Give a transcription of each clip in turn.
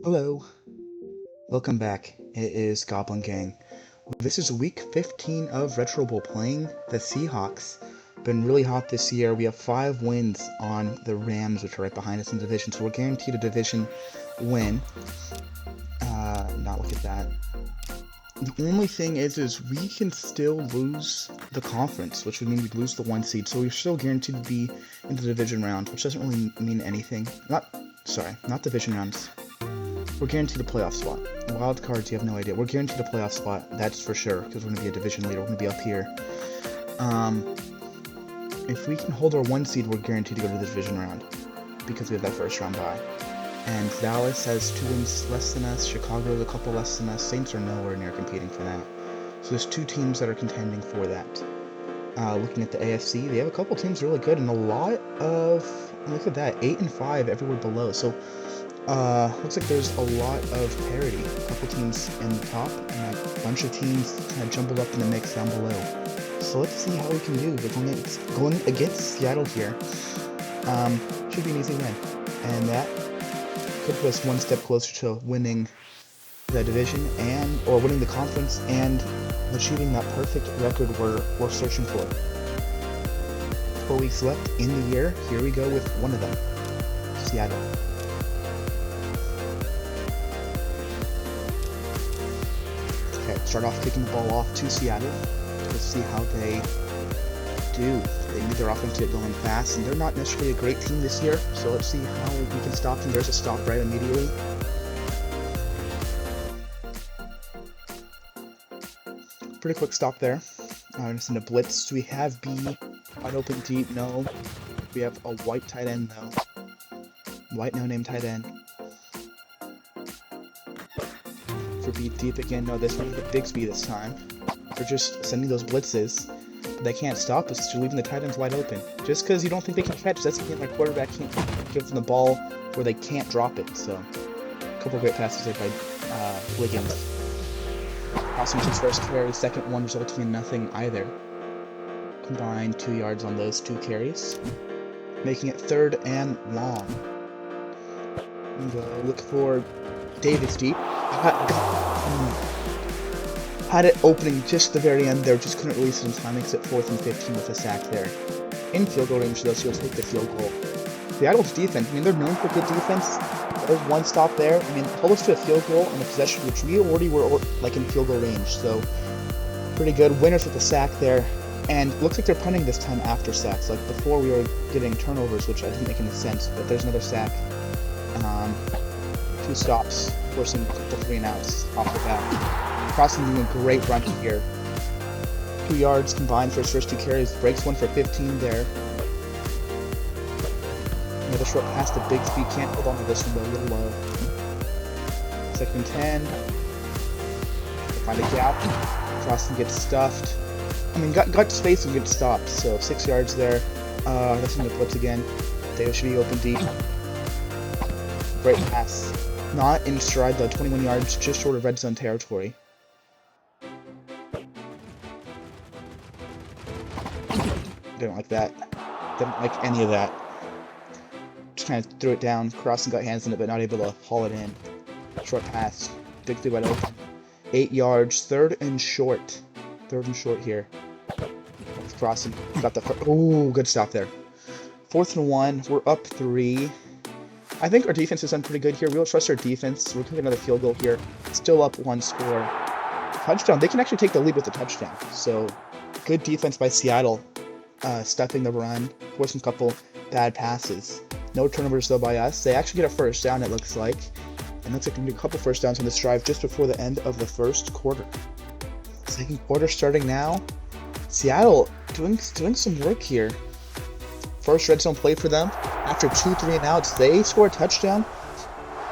Hello, welcome back. It is Goblin Gang. This is week 15 of Retro Bowl playing the Seahawks. Been really hot this year. We have 5 wins on the Rams, which are right behind us in the division, so we're guaranteed a division win. Not look at that. The only thing is we can still lose the conference, which would mean we'd lose the 1 seed, so we're still guaranteed to be in the division round, which doesn't really mean anything. Not division rounds. We're guaranteed a playoff spot. Wild cards, you have no idea. We're guaranteed a playoff spot, that's for sure, because we're going to be a division leader. We're going to be up here. If we can hold our 1 seed, we're guaranteed to go to the division round, because we have that first round bye. And Dallas has 2 wins less than us. Chicago has a couple less than us. Saints are nowhere near competing for that. So there's 2 teams that are contending for that. Looking at the AFC, they have a couple teams really good, and a lot of, look at that, 8 and 5 everywhere below. So looks like there's a lot of parity. A couple teams in the top, and a bunch of teams kind of jumbled up in the mix down below. So let's see how we can do. We're going against Seattle here. Should be an easy win. And that could put us 1 step closer to winning the division or winning the conference and achieving that perfect record we're searching for. 4 weeks left in the year. Here we go with one of them. Seattle. Start off kicking the ball off to Seattle. Let's see how they do. They need their offense to get going fast, and they're not necessarily a great team this year, so let's see how we can stop them. There's a stop right immediately. Pretty quick stop there. I'm going to send a blitz. Do we have B wide open deep? No. We have a white tight end, though. White no-name tight end. For B deep again. No, this one is the Bixby this time. We're just sending those blitzes, but they can't stop us because you're leaving the tight ends wide open. Just because you don't think they can catch doesn't mean my quarterback can't give them the ball where they can't drop it. So, a couple of great passes there by Wiggins. Crossing his first carry, second one resulting in nothing either. Combined 2 yards on those 2 carries, making it 3rd and long. And look for Davis deep. Had it opening just the very end there, just couldn't release it in time. Makes it 4th and 15 with a sack there. In field goal range though, so he'll take the field goal. Seattle's defense, I mean, they're known for good defense. There's 1 stop there. I mean, hold us to a field goal on the possession, which we already were like in field goal range, so pretty good. Winners with the sack there. And looks like they're punting this time after sacks. Like before we were getting turnovers, which didn't make any sense, but there's another sack. 2 stops, forcing a couple 3 and outs off the bat. Crossing doing a great run here. 2 yards combined for his first 2 carries. Breaks 1 for 15 there. Another short pass to Bixby. Can't hold on to this one though, a little low. 2nd and 10. Find a gap. Crossing gets stuffed. I mean, got space and gets stopped. So 6 yards there. That's in the blitz again. Davis should be open deep. Great pass. Not in stride though, 21 yards, just short of red zone territory. Didn't like that. Didn't like any of that. Just kind of threw it down, crossing, got hands in it, but not able to haul it in. Short pass. Dig wide open. 8 yards, 3rd and short. 3rd and short here. Crossing. Got the ooh, good stop there. 4th and 1. We're up 3. I think our defense has done pretty good here. We don't trust our defense. We're going to get another field goal here. Still up 1 score. Touchdown. They can actually take the lead with the touchdown. So, good defense by Seattle. Stuffing the run. Forcing a couple bad passes. No turnovers though by us. They actually get a first down, it looks like. And looks like we need a couple first downs on this drive just before the end of the first quarter. 2nd quarter starting now. Seattle doing some work here. First red zone play for them. After 2 3 and outs, they score a touchdown,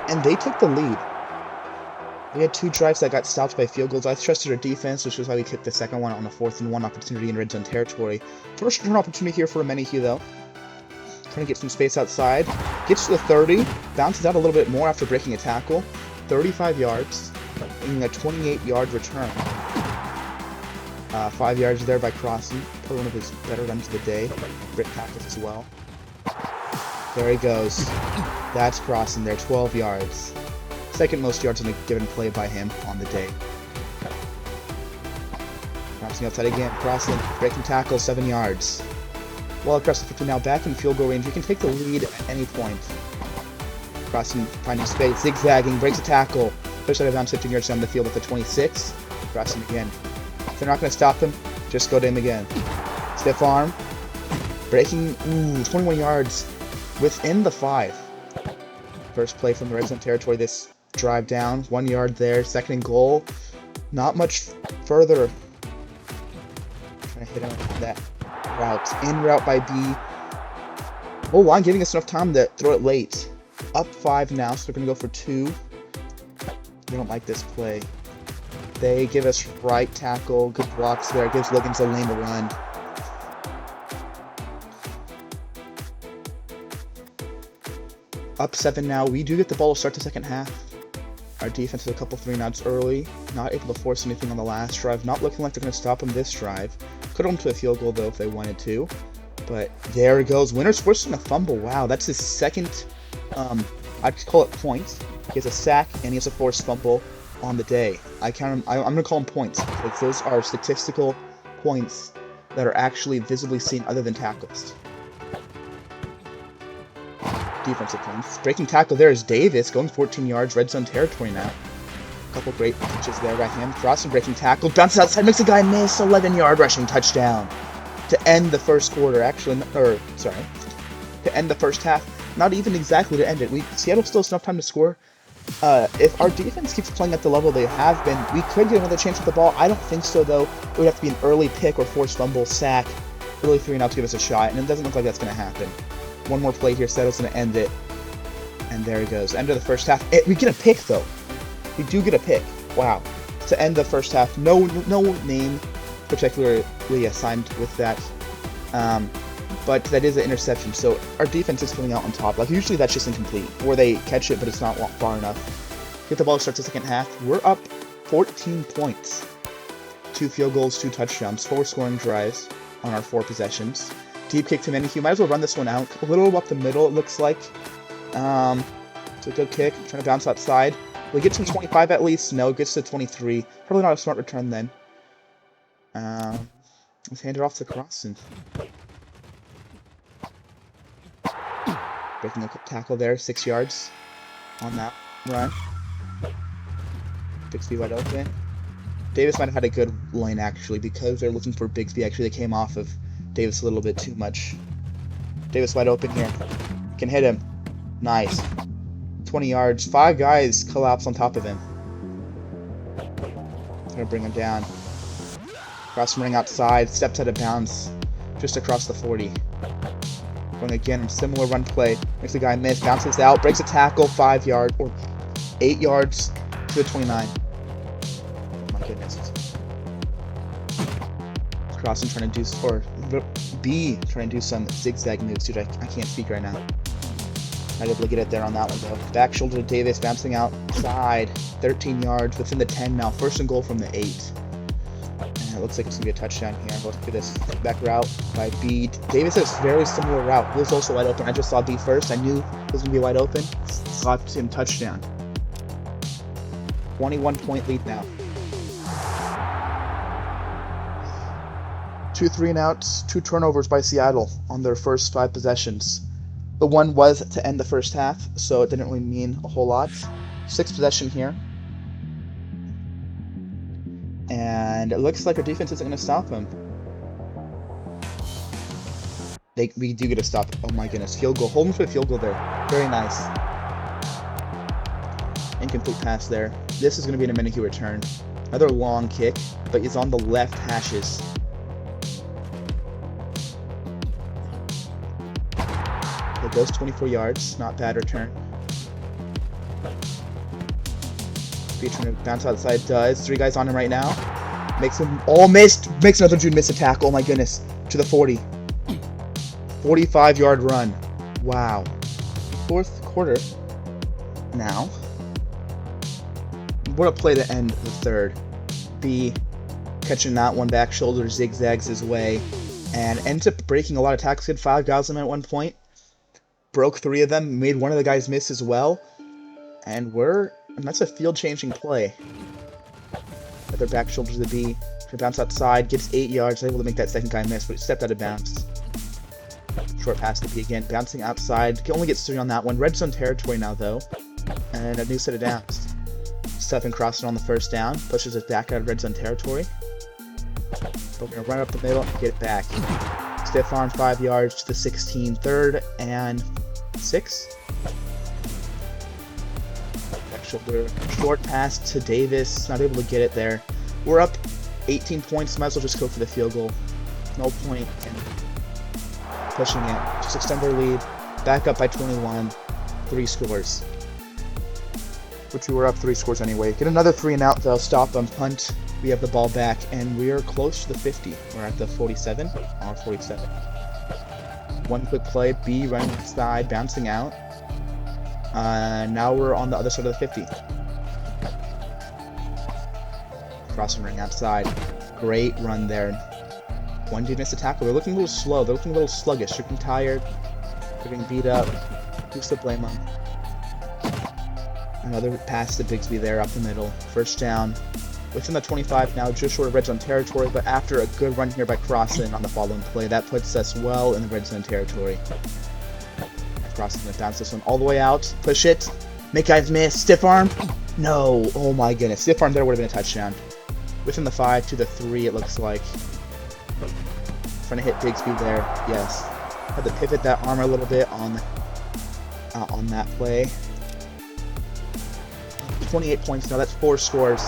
and they took the lead. We had 2 drives that got stopped by field goals. I trusted our defense, which is why we kicked the second one on a 4th and 1 opportunity in red zone territory. First return opportunity here for Menahue, though. Trying to get some space outside. Gets to the 30, bounces out a little bit more after breaking a tackle. 35 yards, making a 28-yard return. 5 yards there by Crossy. Probably one of his better runs of the day. Great tackles as well. There he goes. That's Crossing there, 12 yards. second most yards in a given play by him on the day. Crossing outside again, crossing, breaking tackle, 7 yards. Well across the 50 now, back in field goal range. You can take the lead at any point. Crossing, finding space, zigzagging, breaks a tackle. Push out of bounds 15 yards down the field at the 26. Crossing again. If they're not going to stop him, just go to him again. Stiff arm. Breaking, 21 yards within the 5. First play from the red zone territory, this drive down. 1 yard there, second and goal. Not much further. Trying to hit him with that route. In route by B. Oh, line giving us enough time to throw it late. Up 5 now, so they're going to go for 2. They don't like this play. They give us right tackle. Good blocks there. Gives Liggins a lane to run. Up 7 now. We do get the ball to start the second half. Our defense is a couple 3-and-outs early. Not able to force anything on the last drive. Not looking like they're going to stop them this drive. Could hold them to a field goal, though, if they wanted to. But there it goes. Winner's forcing a fumble. Wow, that's his second, I'd call it points. He has a sack, and he has a forced fumble on the day. I count him, I'm going to call them points, because those are statistical points that are actually visibly seen other than tackles. Defensive points. Breaking tackle there is Davis, going 14 yards, red zone territory now. A couple great pitches there by him. Crossing, breaking tackle, bounces outside, makes a guy miss, 11-yard rushing touchdown. To end the first quarter, actually, to end the first half. Not even exactly to end it. Seattle still has enough time to score. If our defense keeps playing at the level they have been, we could get another chance with the ball. I don't think so, though. It would have to be an early pick or forced fumble, sack, early 3-and-out to give us a shot, and it doesn't look like that's going to happen. One more play here, Seattle's going to end it. And there it goes. End of the first half. We get a pick, though. We do get a pick. Wow. To end the first half, no name particularly assigned with that. But that is an interception, so our defense is coming out on top. Like, usually that's just incomplete, or they catch it, but it's not far enough. Get the ball to start the second half. We're up 14 points. 2 field goals, 2 touchdowns, 4 scoring drives on our 4 possessions. Deep kick to Menahue. Might as well run this one out. A little up the middle, it looks like. It's a good kick. Trying to bounce outside. Will it get to 25 at least? No, it gets to 23. Probably not a smart return then. Let's hand it off to Crossan. Breaking a tackle there, 6 yards on that run. Bixby wide open. Davis might have had a good lane, actually, because they're looking for Bixby. Actually, they came off of Davis a little bit too much. Davis wide open here. Can hit him. Nice. 20 yards. 5 guys collapse on top of him. Gonna bring him down. Cross running outside. Steps out of bounds. Just across the 40. Going again, similar run play. Makes the guy miss. Bounces out. Breaks a tackle. 5 yards. Or 8 yards to the 29. My goodness. Crossing trying to do, or B trying to do some zigzag moves, dude. I can't speak right now. Not able to get it there on that one, though. Back shoulder to Davis, bouncing outside. 13 yards, within the 10 now. First and goal from the 8. And it looks like it's going to be a touchdown here. Let's look at this back route by B. Davis has a very similar route. He was also wide open. I just saw B first. I knew it was going to be wide open. Got him touchdown. 21-point lead now. 2 3-and-outs, 2 turnovers by Seattle on their first 5 possessions. The one was to end the first half, so it didn't really mean a whole lot. 6 possession here. And it looks like our defense isn't going to stop them. We do get a stop. Oh my goodness. Field goal. Hold them to a field goal there. Very nice. Incomplete pass there. This is going to be an Menahue return. Another long kick, but it's on the left hashes. It goes 24 yards. Not bad return. Trying to bounce outside. Does. 3 guys on him right now. Makes him all missed. Makes another dude miss a tackle. Oh my goodness. To the 40. 45-yard run. Wow. 4th quarter. Now. What a play to end the 3rd. B catching that one back shoulder, zigzags his way, and ends up breaking a lot of tackles. Had 5 guys on him at one point. Broke 3 of them. Made one of the guys miss as well. And we're And that's a field-changing play. Other back shoulder to the B. To bounce outside, gets 8 yards, able to make that second guy miss, but he stepped out of bounds. Short pass to B again, bouncing outside. Only gets 3 on that one. Red zone territory now, though. And a new set of downs. Stuffing crossing on the first down. Pushes it back out of red zone territory. But we're going to run up the middle and get it back. Stiff arm 5 yards to the 16. 3rd and 6. Back shoulder. Short pass to Davis. Not able to get it there. We're up 18 points. Might as well just go for the field goal. No point in pushing it. Just extend their lead. Back up by 21. 3 scores. Which we were up 3 scores anyway. Get another 3 and out though. Stop them. Punt. We have the ball back, and we are close to the 50. We're at the 47 or 47. One quick play. B running inside, bouncing out. Now we're on the other side of the 50. Crossing ring outside. Great run there. One dude missed a tackle. They're looking a little slow. They're looking a little sluggish. They're getting tired. They're getting beat up. Who's to blame them? Another pass to Bigsby there up the middle. First down. Within the 25 now, just short of red zone territory, but after a good run here by Crossan on the following play, that puts us well in the red zone territory. Crossan gonna bounce this one all the way out. Push it. Make guys miss. Stiff arm. No. Oh my goodness. Stiff arm there would have been a touchdown. Within the 5 to the 3, it looks like. Trying to hit Bigsby there. Yes. Had to pivot that arm a little bit on that play. 28 points now. That's 4 scores.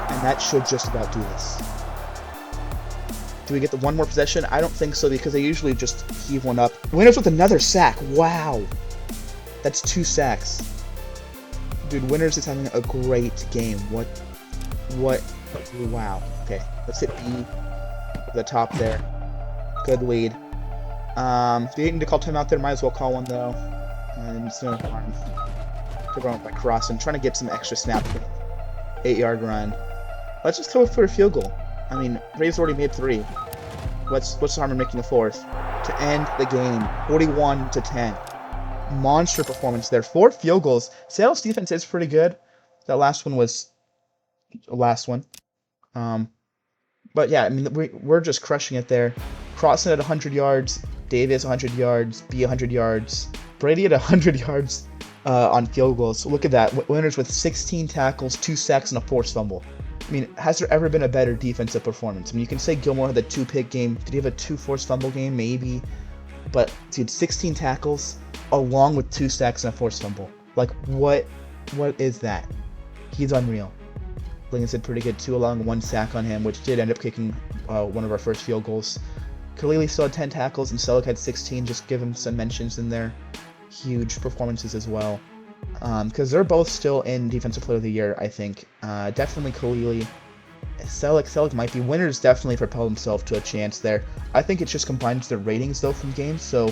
And that should just about do this. Do we get the one more possession? I don't think so, because they usually just heave one up. Winners with another sack. Wow. That's 2 sacks. Dude, Winners is having a great game. What? Wow. Okay, let's hit B. The top there. Good lead. If you need to call timeout there, might as well call one, though. And it's no harm. Good run by Crossan, trying to get some extra snap. 8-yard run. Let's just go for a field goal. I mean, Braves already made 3. What's the harm in making a 4th? To end the game, 41-10. Monster performance there. 4 field goals. Seattle's defense is pretty good. That last one was the last one. But yeah, I mean, we're just crushing it there. Crossan at 100 yards, Davis 100 yards, B 100 yards, Brady at 100 yards on field goals. So look at that. Winners with 16 tackles, 2 sacks, and a forced fumble. I mean, has there ever been a better defensive performance? I mean, you can say Gilmore had the 2-pick game. Did he have a 2 forced fumble game? Maybe. But, dude, 16 tackles along with 2 sacks and a forced fumble. Like, what is that? He's unreal. Lincoln said pretty good, too, along 1 sack on him, which did end up kicking one of our first field goals. Kalili still had 10 tackles, and Selleck had 16. Just give him some mentions in there. Huge performances as well. Because they're both still in Defensive Player of the Year, I think. Definitely Kalili. Selleck might be. Winners definitely propelled himself to a chance there. I think it just combines the ratings, though, from games. So,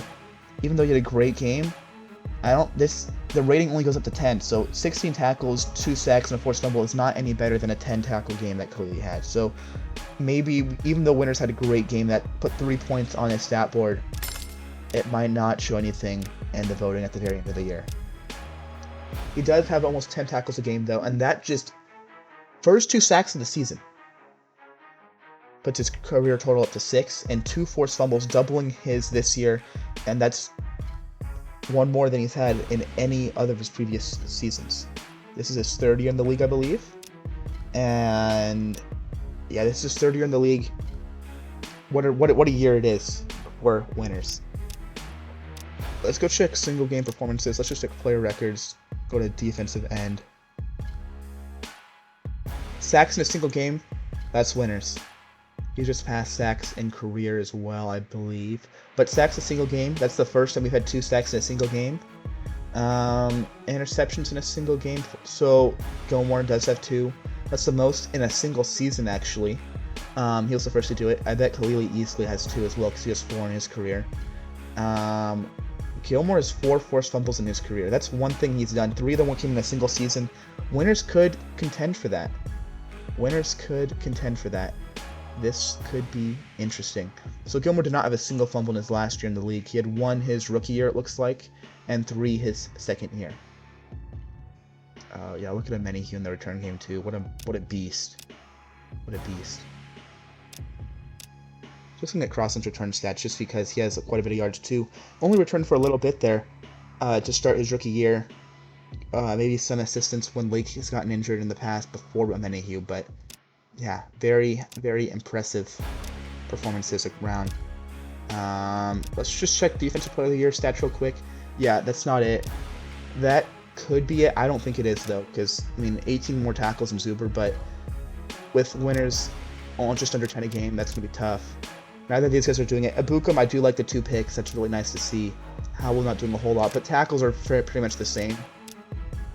even though you had a great game, the rating only goes up to 10. So, 16 tackles, 2 sacks, and a forced fumble is not any better than a 10-tackle game that Kalili had. So, maybe, even though Winners had a great game that put 3 points on his stat board, it might not show anything in the voting at the very end of the year. He does have almost 10 tackles a game, though, and that just first 2 sacks of the season puts his career total up to 6, and 2 forced fumbles, doubling his this year, and that's 1 more than he's had in any other of his previous seasons. This is his 3rd year in the league, I believe, and yeah, this is his 3rd year in the league. What a year it is for Winners. Let's go check single game performances. Let's just check player records. Go to defensive end. Sacks in a single game, that's Winners. He just passed sacks in career as well, I believe. But sacks in a single game, that's the first time we've had 2 sacks in a single game. Interceptions in a single game, so Gilmore does have 2. That's the most in a single season, actually. He was the first to do it. I bet Kalili easily has 2 as well, because he has 4 in his career. Gilmore has 4 forced fumbles in his career. That's one thing he's done. 3 of them came in a single season. Winners could contend for that. This could be interesting. So Gilmore did not have a single fumble in his last year in the league. He had 1 his rookie year, it looks like, and 3 his second year. Yeah, look at Amenihue in the return game too. What a beast. What a beast. Just looking at Crossland's return stats, just because he has quite a bit of yards too. Only returned for a little bit there to start his rookie year. Maybe some assistance when Lake has gotten injured in the past before Amenihue, but yeah, very, very impressive performance this round. Let's just check Defensive Player of the Year stats real quick. Yeah, that's not it. That could be it. I don't think it is, though, because, I mean, 18 more tackles than Zuber, but with winners all just under 10 a game, that's going to be tough. Neither of these guys are doing it. Abukum, I do like the 2 picks. That's really nice to see. Howell not doing a whole lot, but tackles are pretty much the same.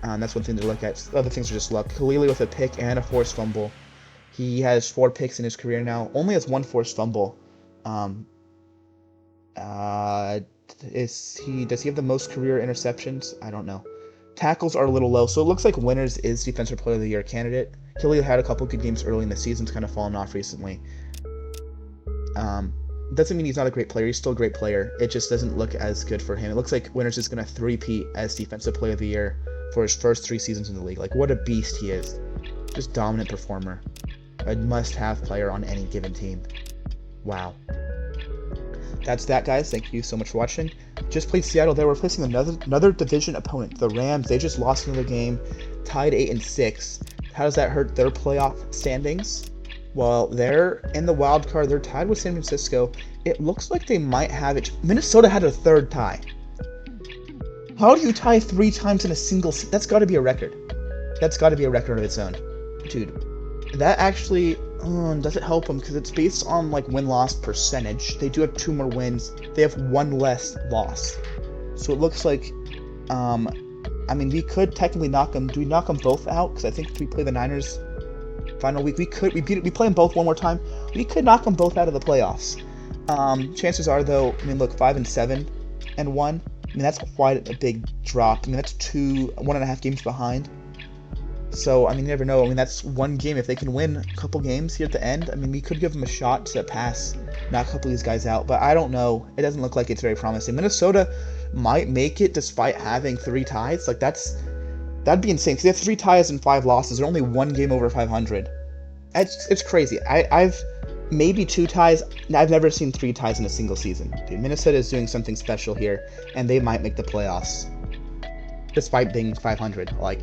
That's one thing to look at. Other things are just luck. Khalili with a pick and a forced fumble. He has 4 picks in his career now. Only has 1 forced fumble. Does he have the most career interceptions? I don't know. Tackles are a little low, so it looks like Winners is Defensive Player of the Year candidate. Khalil had a couple good games early in the season, kind of fallen off recently. Doesn't mean he's not a great player. He's still a great player. It just doesn't look as good for him. It looks like Winners is going to three-peat as Defensive Player of the Year for his first 3 seasons in the league. Like, what a beast he is. Just dominant performer. A must-have player on any given team. Wow. That's that, guys. Thank you so much for watching. Just played Seattle. They were facing another division opponent, the Rams. They just lost another game, tied 8-6. How does that hurt their playoff standings? Well, they're in the wild card. They're tied with San Francisco. It looks like they might have it. Minnesota had a 3rd tie. How do you tie 3 times in a single season? That's got to be a record. That's got to be a record of its own. Dude, that actually doesn't help them because it's based on like win-loss percentage. They do have 2 more wins. They have 1 less loss. So it looks like, I mean, we could technically knock them. Do we knock them both out? Because I think if we play the Niners final week, we play them both one more time. We could knock them both out of the playoffs. Chances are, though, I mean, look, 5-7 and 1. I mean, that's quite a big drop. I mean, that's 1.5 games behind. So, I mean, you never know. I mean, that's 1 game. If they can win a couple games here at the end, I mean, we could give them a shot to pass, knock a couple of these guys out. But I don't know. It doesn't look like it's very promising. Minnesota might make it despite having 3 ties. Like, that'd be insane. Because they have 3 ties and 5 losses. They're only 1 game over 500. It's crazy. I've maybe 2 ties. I've never seen 3 ties in a single season. Dude, Minnesota is doing something special here, and they might make the playoffs despite being 500. Like,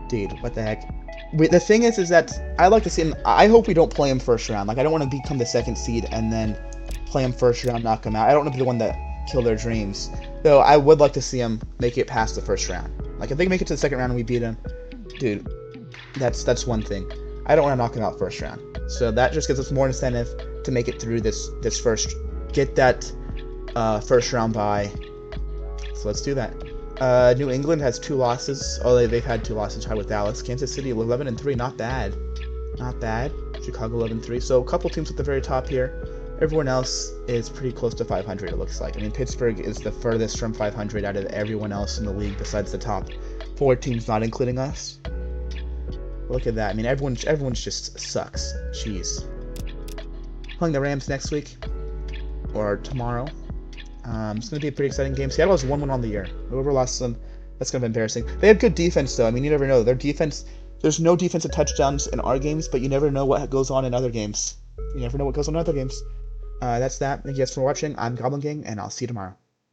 dude, what the heck? The thing is that I like to see him. I hope we don't play him first round. Like, I don't want to become the 2nd seed and then play him first round, knock him out. I don't want to be the one that kill their dreams. Though I would like to see him make it past the first round. Like, if they make it to the 2nd round and we beat him, dude, that's one thing. I don't want to knock him out first round. So that just gives us more incentive to make it through this first, get that first round bye. So let's do that. New England has 2 losses. Oh, they've had 2 losses tied with Dallas. Kansas City 11-3, not bad. Not bad. Chicago 11-3. So a couple teams at the very top here. Everyone else is pretty close to 500, it looks like. I mean, Pittsburgh is the furthest from 500 out of everyone else in the league besides the top 4 teams, not including us. Look at that. I mean, everyone just sucks. Jeez. Playing the Rams next week or tomorrow. It's going to be a pretty exciting game. Seattle has 1 win on the year. Whoever lost them, that's going to be embarrassing. They have good defense, though. I mean, you never know. Their defense, there's no defensive touchdowns in our games, but you never know what goes on in other games. You never know what goes on in other games. That's that. Thank you guys for watching. I'm Goblin Gang, and I'll see you tomorrow.